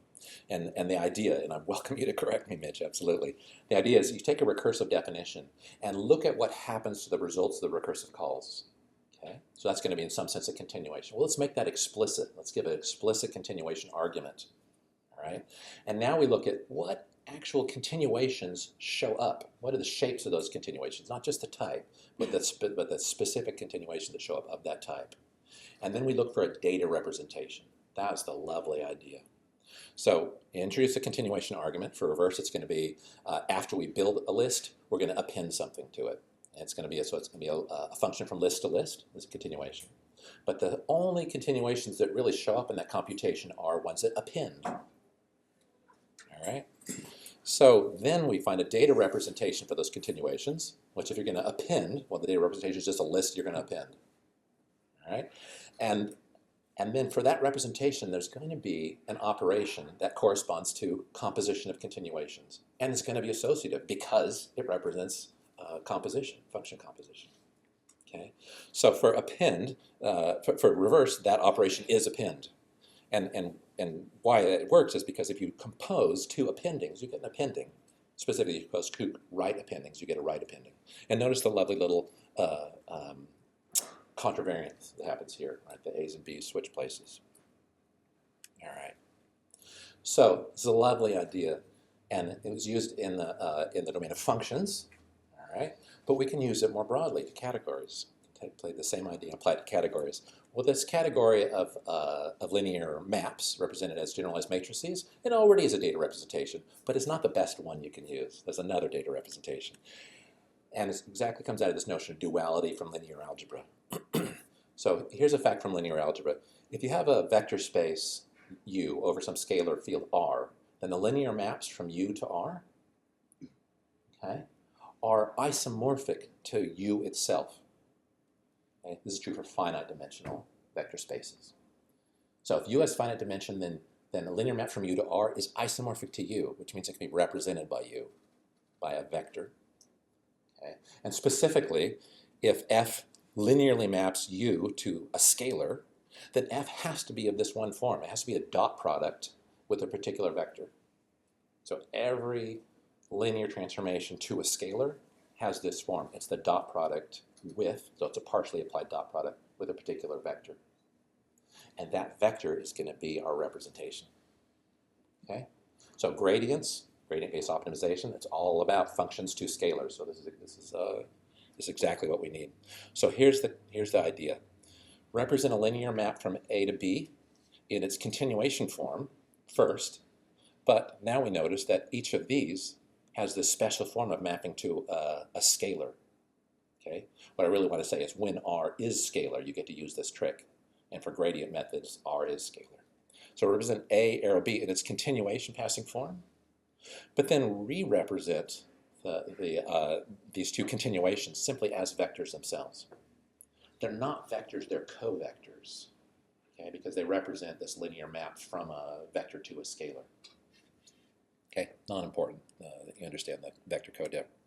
And the idea, and I welcome you to correct me, Mitch, absolutely. The idea is you take a recursive definition and look at what happens to the results of the recursive calls. Okay? So that's going to be in some sense a continuation. Well, let's make that explicit. Let's give an explicit continuation argument. All right? And now we look at what actual continuations show up. What are the shapes of those continuations? Not just the type, but the specific continuations that show up of that type. And then we look for a data representation. That was the lovely idea. So introduce a continuation argument. For reverse, it's going to be after we build a list, we're going to append something to it. And it's going to be a function from list to list as a continuation. But the only continuations that really show up in that computation are ones that append. All right. So then we find a data representation for those continuations, which if you're going to append, well, the data representation is just a list you're going to append. All right. And then for that representation, there's going to be an operation that corresponds to composition of continuations. And it's going to be associative because it represents composition, function composition. Okay? So for append, for reverse, that operation is append. And why it works is because if you compose two appendings, you get an appending. Specifically, if you compose two right appendings, you get a right appending. And notice the lovely little contravariance that happens here, right? The A's and B's switch places. All right. So this is a lovely idea, and it was used in the domain of functions. All right. But we can use it more broadly to categories. Play the same idea and apply it to categories. Well, this category of linear maps represented as generalized matrices, it already is a data representation, but it's not the best one you can use. There's another data representation. And it exactly comes out of this notion of duality from linear algebra. So here's a fact from linear algebra. If you have a vector space U over some scalar field R, then the linear maps from U to R, okay, are isomorphic to U itself. Okay? This is true for finite dimensional vector spaces. So if U has finite dimension, then the linear map from U to R is isomorphic to U, which means it can be represented by U, by a vector. Okay? And specifically, if F linearly maps U to a scalar, then F has to be of this one form. It has to be a dot product with a particular vector. So every linear transformation to a scalar has this form. It's the dot product with, so it's a partially applied dot product with a particular vector. And that vector is going to be our representation. Okay? So gradients, gradient-based optimization, it's all about functions to scalars. So this is exactly what we need. So here's the idea. Represent a linear map from A to B in its continuation form first, but now we notice that each of these has this special form of mapping to a scalar. Okay? What I really want to say is when R is scalar, you get to use this trick. And for gradient methods, R is scalar. So represent A, arrow B in its continuation passing form, but then re-represent these two continuations simply as vectors themselves. They're not vectors, they're covectors, okay, because they represent this linear map from a vector to a scalar. Okay, not important that you understand the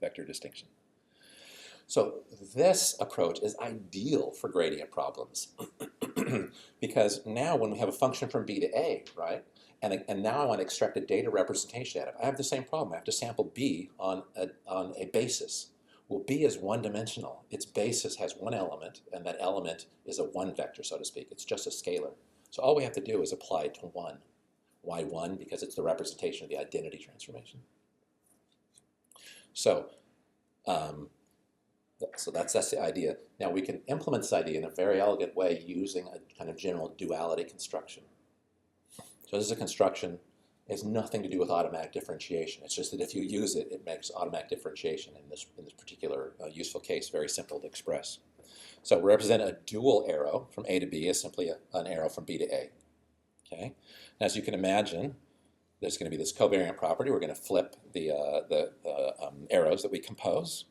vector distinction. So this approach is ideal for gradient problems. Because now when we have a function from B to A, right, and now I want to extract a data representation out of it, I have the same problem. I have to sample B on a basis. Well, B is one-dimensional. Its basis has one element, and that element is a one vector, so to speak. It's just a scalar. So all we have to do is apply it to 1. Why 1? Because it's the representation of the identity transformation. So, that's the idea. Now we can implement this idea in a very elegant way using a kind of general duality construction. So this is a construction. It has nothing to do with automatic differentiation. It's just that if you use it, it makes automatic differentiation in this particular useful case very simple to express. So we represent a dual arrow from A to B as simply an arrow from B to A. Okay. Now, as you can imagine, there's going to be this covariant property. We're going to flip the arrows that we compose.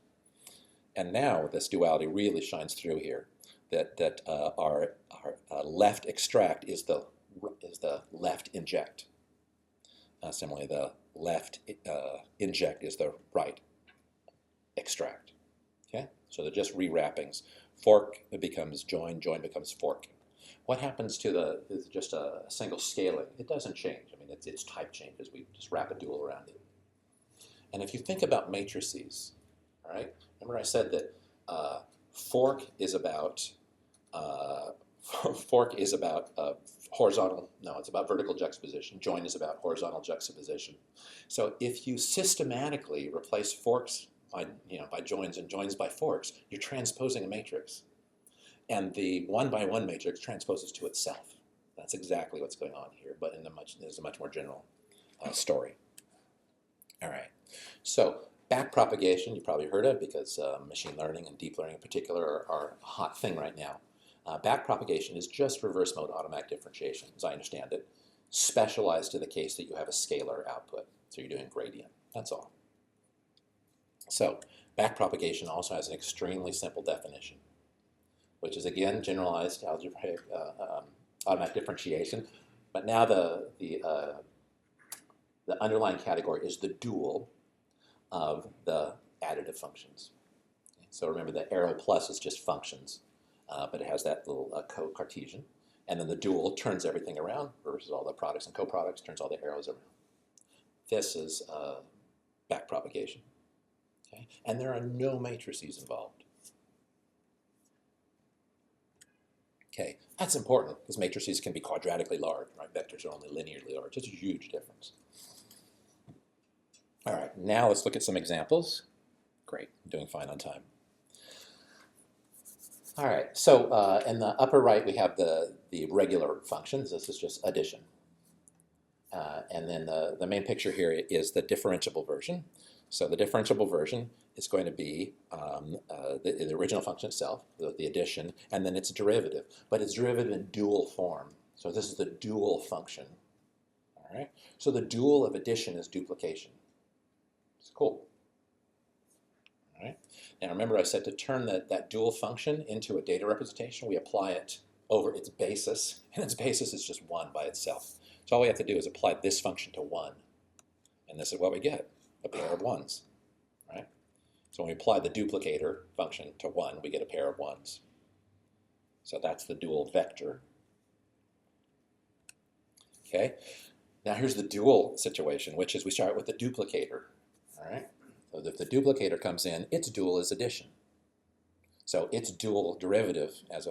And now this duality really shines through here. That our left extract is the left inject. Similarly, the left inject is the right extract. Okay, so they're just rewrappings. Fork becomes join, join becomes fork. What happens to just a single scaling? It doesn't change. I mean, its type changes. We just wrap a dual around it. And if you think about matrices, all right, remember I said that fork is about horizontal, no, it's about vertical juxtaposition. Join is about horizontal juxtaposition. So if you systematically replace forks by joins and joins by forks, you're transposing a matrix. And the one-by-one matrix transposes to itself. That's exactly what's going on here, but there's a much more general story. All right, so backpropagation you've probably heard of because machine learning and deep learning in particular are a hot thing right now. Backpropagation is just reverse mode automatic differentiation, as I understand it, specialized to the case that you have a scalar output. So you're doing gradient, that's all. So backpropagation also has an extremely simple definition, which is again generalized algebraic automatic differentiation. But now the underlying category is the dual of the additive functions. So remember the arrow plus is just functions. But it has that little co-Cartesian. And then the dual turns everything around, reverses all the products and co-products, turns all the arrows around. This is backpropagation. Okay? And there are no matrices involved. Okay, that's important because matrices can be quadratically large, right? Vectors are only linearly large. It's a huge difference. All right, now let's look at some examples. Great, I'm doing fine on time. All right, so in the upper right we have the regular functions. This is just addition. And then the main picture here is the differentiable version. So the differentiable version is going to be the original function itself, the addition, and then its derivative. But it's derivative in dual form. So this is the dual function. All right, so the dual of addition is duplication. It's cool. All right. Now remember I said to turn that dual function into a data representation, we apply it over its basis, and its basis is just 1 by itself. So all we have to do is apply this function to 1, and this is what we get, a pair of 1s, right? So when we apply the duplicator function to 1, we get a pair of 1s. So that's the dual vector. Okay, now here's the dual situation, which is we start with the duplicator, all right? So if the duplicator comes in, its dual is addition. So its dual derivative as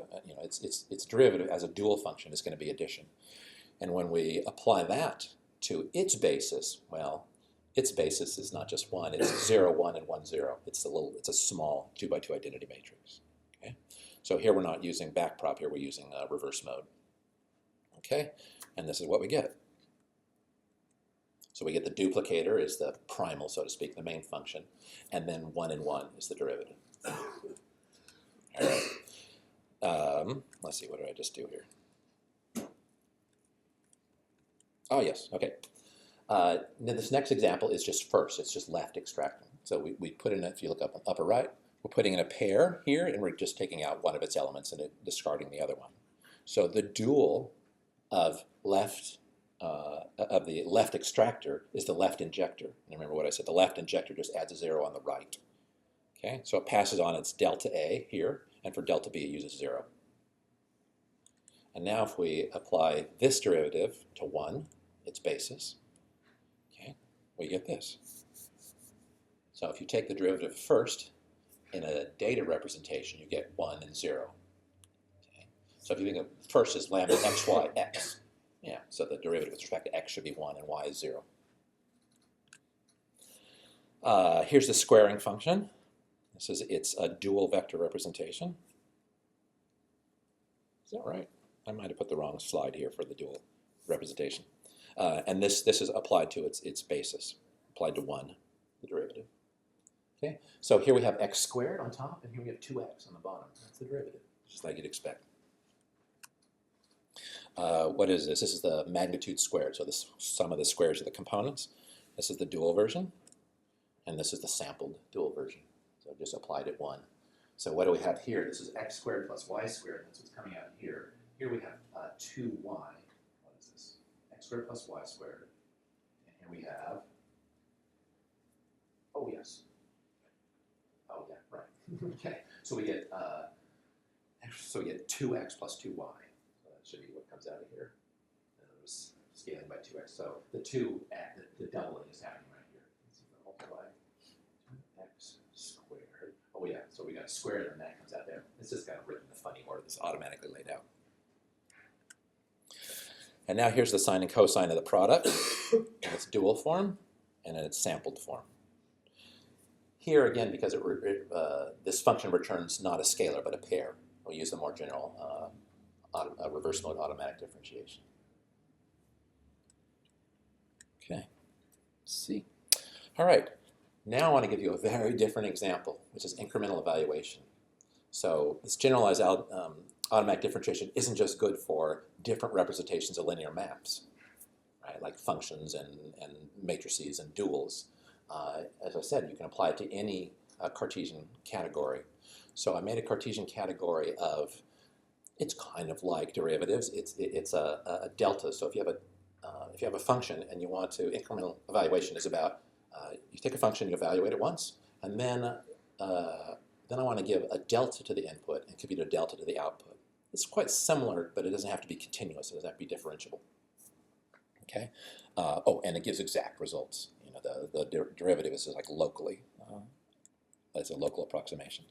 its derivative as a dual function is going to be addition. And when we apply that to its basis, well, its basis is not just 1, it's 0, 1, and 1, 0. It's a small 2x2 identity matrix. Okay? So here we're not using backprop, here we're using reverse mode. Okay? And this is what we get. So we get the duplicator is the primal, so to speak, the main function, and then 1 and 1 is the derivative. All right. Let's see, what did I just do here? Oh, yes, okay. Now this next example is just first, it's just left extracting. So we put in, if you look up on upper right, we're putting in a pair here, and we're just taking out one of its elements and discarding the other one. So the dual of the left extractor is the left injector. And remember what I said, the left injector just adds a 0 on the right. Okay, so it passes on its delta A here, and for delta B it uses 0. And now if we apply this derivative to 1, its basis, okay, we get this. So if you take the derivative first in a data representation, you get 1 and 0. Okay? So if you think of first as lambda x, y, x, yeah, so the derivative with respect to x should be 1 and y is 0. Here's the squaring function. This is it's a dual vector representation. Is that right? I might have put the wrong slide here for the dual representation. And this is applied to its basis, applied to 1, the derivative. Okay, so here we have x squared on top, and here we have 2x on the bottom. That's the derivative, just like you'd expect. What is this? This is the magnitude squared, so the sum of the squares of the components. This is the dual version, and this is the sampled dual version. So just applied at 1. So what do we have here? This is x squared plus y squared. That's what's coming out here. Here we have 2y. What is this? X squared plus y squared. And here we have, oh yes. Oh yeah, right. Okay. So we get 2x plus 2y. So that should be what comes out of here. And it was scaling by 2x. So the doubling is happening right here. Let's see if I multiply 2x squared. Oh yeah, so we got squared and that comes out there. It's just kind of written in a funny order. It's automatically laid out. And now here's the sine and cosine of the product in its dual form and in its sampled form. Here again, because this function returns not a scalar but a pair, we'll use the more general reverse mode automatic differentiation. Okay, let's see. All right, now I want to give you a very different example, which is incremental evaluation. So this generalized automatic differentiation isn't just good for different representations of linear maps, right? Like functions and matrices and duals. As I said, you can apply it to any Cartesian category. So I made a Cartesian category of, it's kind of like derivatives. It's a delta. So if you have a function and you want to, incremental evaluation is about, you take a function, you evaluate it once, and then I want to give a delta to the input and compute a delta to the output. It's quite similar, but it doesn't have to be continuous. It doesn't have to be differentiable. Okay. Oh, and it gives exact results. You know, the derivative is like locally. It's a local approximation.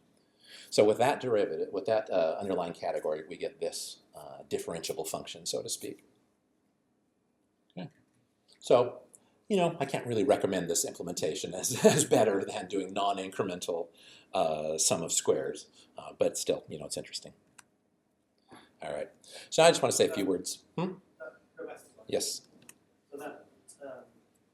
So with that derivative, with that underlying category, we get this differentiable function, so to speak. Okay. So, you know, I can't really recommend this implementation as better than doing non-incremental sum of squares, but still, you know, it's interesting. All right. So I just want to say a few words. Yes. So that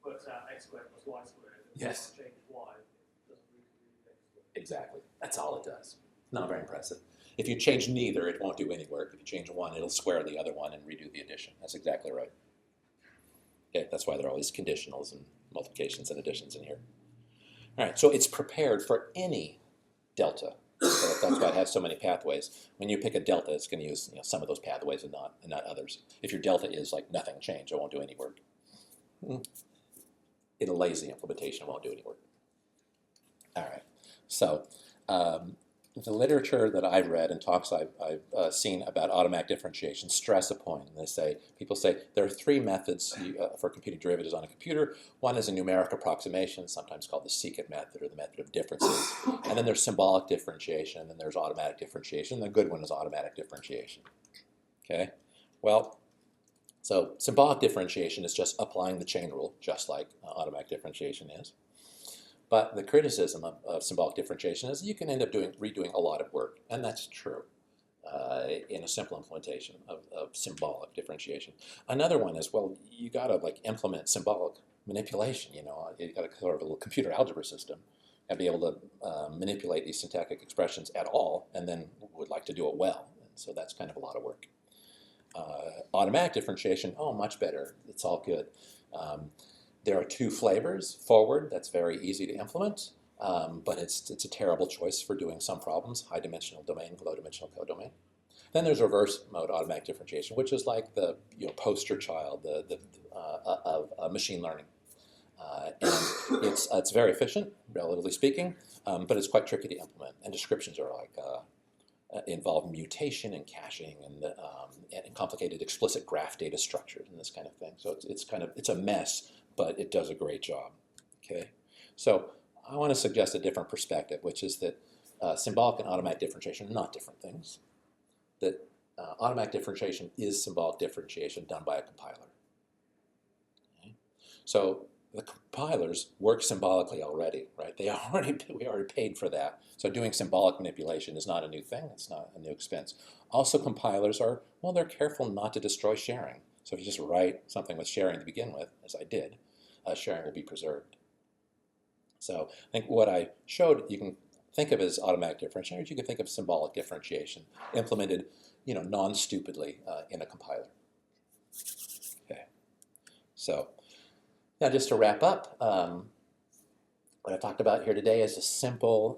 works out x squared plus y squared. Yes. Change y, it doesn't reproduce x squared. Exactly. That's all it does. Not very impressive. If you change neither, it won't do any work. If you change one, it'll square the other one and redo the addition. That's exactly right. Okay, that's why there are all these conditionals and multiplications and additions in here. All right, so it's prepared for any delta. So that's why it has so many pathways. When you pick a delta, it's going to use, you know, some of those pathways and not others. If your delta is like nothing change, it won't do any work. In a lazy implementation, it won't do any work. All right, so the literature that I've read and talks I've seen about automatic differentiation stress a point. And people say there are 3 methods for computing derivatives on a computer. One is a numeric approximation, sometimes called the secant method or the method of differences. And then there's symbolic differentiation, and then there's automatic differentiation. The good one is automatic differentiation. Okay, well, so symbolic differentiation is just applying the chain rule, just like automatic differentiation is. But the criticism of symbolic differentiation is you can end up redoing a lot of work, and that's true in a simple implementation of symbolic differentiation. Another one is, well, you got to like implement symbolic manipulation. You know, you got to sort of a little computer algebra system and be able to manipulate these syntactic expressions at all, and then would like to do it well. And so that's kind of a lot of work. Automatic differentiation, oh, much better. It's all good. There are 2 flavors. Forward, that's very easy to implement, but it's a terrible choice for doing some problems, high dimensional domain, low dimensional codomain. Then there's reverse mode automatic differentiation, which is like the poster child of machine learning. And it's very efficient, relatively speaking, but it's quite tricky to implement. And descriptions are like involve mutation and caching and complicated explicit graph data structures and this kind of thing. So it's a mess, but it does a great job. Okay, so I want to suggest a different perspective, which is that symbolic and automatic differentiation are not different things. That automatic differentiation is symbolic differentiation done by a compiler. Okay? So the compilers work symbolically already, right? We already paid for that. So doing symbolic manipulation is not a new thing. It's not a new expense. Also, compilers are, well, they're careful not to destroy sharing. So if you just write something with sharing to begin with, as I did, sharing will be preserved. So I think what I showed, you can think of as automatic differentiation, or you can think of symbolic differentiation implemented, non-stupidly in a compiler. Okay. So now just to wrap up, what I talked about here today is a simple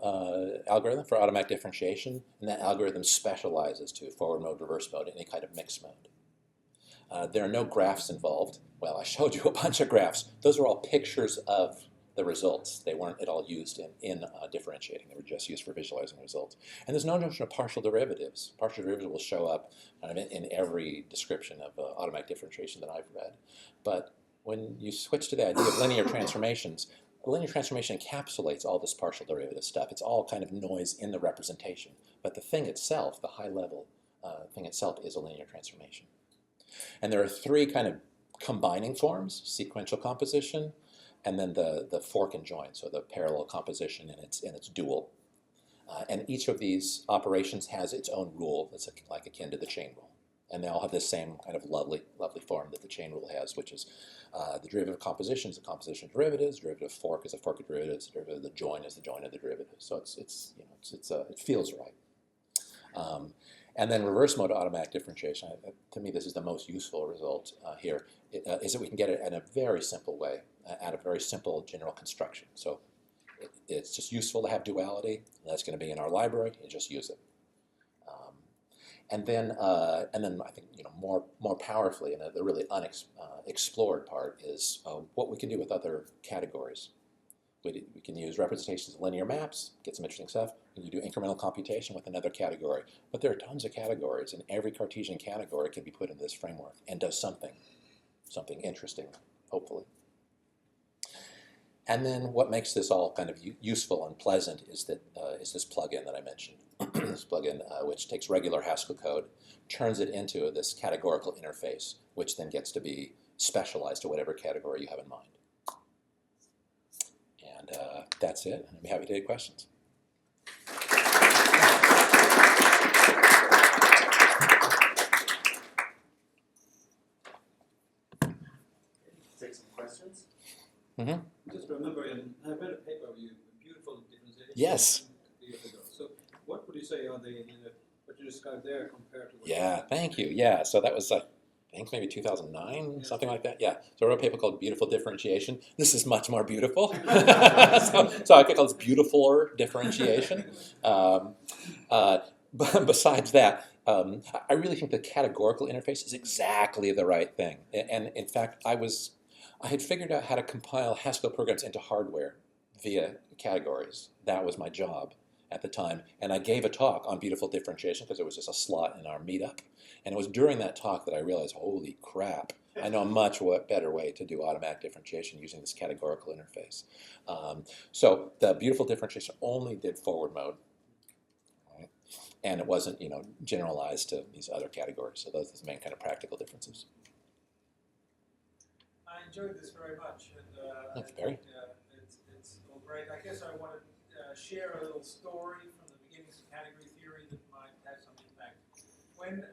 algorithm for automatic differentiation, and that algorithm specializes to forward mode, reverse mode, any kind of mixed mode. There are no graphs involved. Well, I showed you a bunch of graphs. Those are all pictures of the results. They weren't at all used in differentiating. They were just used for visualizing results. And there's no notion of partial derivatives. Partial derivatives will show up kind of in every description of automatic differentiation that I've read. But when you switch to the idea of linear transformations, a linear transformation encapsulates all this partial derivative stuff. It's all kind of noise in the representation. But the thing itself, the high-level thing itself, is a linear transformation. And there are three kind of combining forms: sequential composition, and then the fork and join, so the parallel composition and its dual. And each of these operations has its own rule that's like akin to the chain rule. And they all have this same kind of lovely form that the chain rule has, which is the derivative of composition is the composition of derivatives, derivative of fork is a fork of derivatives, derivative of the join is the join of the derivatives. So it feels right. And then reverse mode automatic differentiation, to me this is the most useful result here, is that we can get it in a very simple way, out of very simple general construction. So it's just useful to have duality, and that's going to be in our library, and just use it. And then I think more powerfully, and the really unexplored part is what we can do with other categories. We can use representations of linear maps, get some interesting stuff. We can do incremental computation with another category. But there are tons of categories, and every Cartesian category can be put into this framework and does something interesting, hopefully. And then what makes this all kind of useful and pleasant is this plugin that I mentioned. This plugin, which takes regular Haskell code, turns it into this categorical interface, which then gets to be specialized to whatever category you have in mind. And that's it. I'd be happy to take questions. Take some questions. Mm-hmm. Just remember, I read a paper of you, beautiful differentiation. Yes. Years ago. So, what would you say are what you described there compared to what Yeah, thank you. Yeah, so that was, I think maybe 2009, something like that. Yeah, so I wrote a paper called Beautiful Differentiation. This is much more beautiful. so I think it's beautifuler differentiation. But besides that, I really think the categorical interface is exactly the right thing. And in fact, I had figured out how to compile Haskell programs into hardware via categories. That was my job at the time. And I gave a talk on beautiful differentiation because it was just a slot in our meetup. And it was during that talk that I realized, holy crap, I know a much better way to do automatic differentiation using this categorical interface. So the beautiful differentiation only did forward mode. Right? And it wasn't, generalized to these other categories. So those are the main kind of practical differences. I enjoyed this very much, and Thanks, Barry. it's all great. I guess I want to share a little story from the beginnings of category theory that might have some impact. When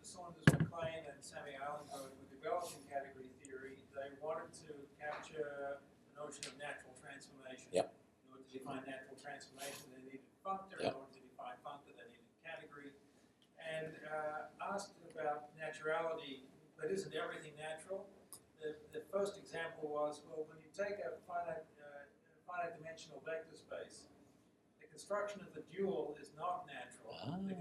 Saunders, MacLean, and Sammy Eilenberg were developing category theory, they wanted to capture the notion of natural transformation. Yep. In order to define natural transformation, they needed functor. Yep. In order to define functor, they needed category. And asked about naturality, but isn't everything natural? The first example was, well, when you take a finite dimensional vector space, the construction of the dual is not natural. Oh. The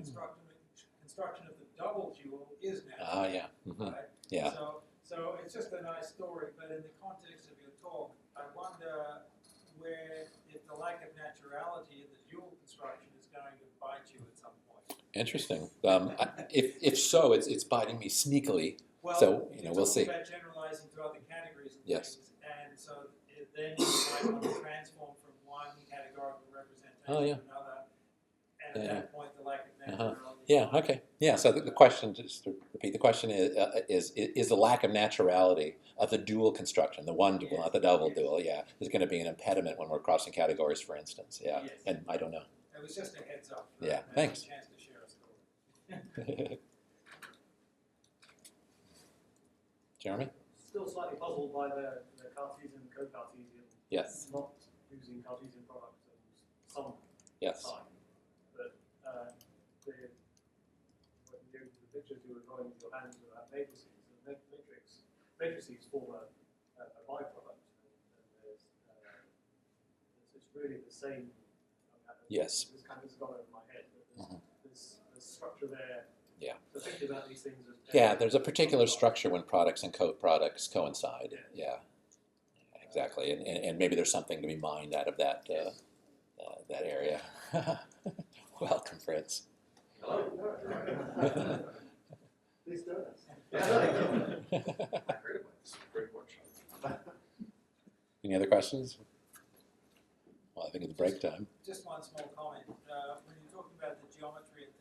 construction of the double dual is natural. Yeah. Mm-hmm. Right? Yeah. So it's just a nice story, but in the context of your talk, I wonder if the lack of naturality in the dual construction is going to bite you at some point. Interesting. If so, it's biting me sneakily. Well, So, you're we'll talking see. about generalizing to other categories and Yes. things, and so then you might want to transform from one categorical representation Oh, yeah. to another, and at Yeah. that point, the lack of Uh-huh. naturality. Yeah, okay. Yeah, so the question, just to repeat, the question is the lack of naturality of the dual construction, the one dual, Yes. not the double Yes. dual, yeah, is going to be an impediment when we're crossing categories, for instance, yeah. Yes. And I don't know. It was just a heads up. Yeah, and thanks. A chance to share a story. Jeremy? Still slightly puzzled by the Cartesian and co-Cartesian. Yes. Not using Cartesian products and some Yes. sign. But when you do the pictures you were drawing with your hands about matrices, and matrices form a byproduct. And there's, it's really the same. Yes. This kind of has gone over my head, but Mhm. there's structure there. Yeah. So thinking about these things as Yeah, there's a particular structure when products and products coincide. Yeah, exactly. And maybe there's something to be mined out of that that area. Welcome, Fritz. Please join us. I heard about this. Great workshop. Any other questions? Well, I think it's break time. Just one small comment. When you're talking about the geometry and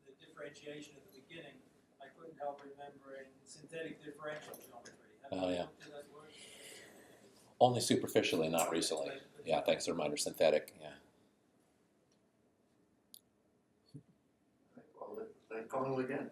the differentiation at the beginning, I couldn't help remembering synthetic differential geometry. Oh, yeah. Did that work? Only superficially, not recently. Yeah, thanks for the reminder. Synthetic, yeah. Well, thank Colin again.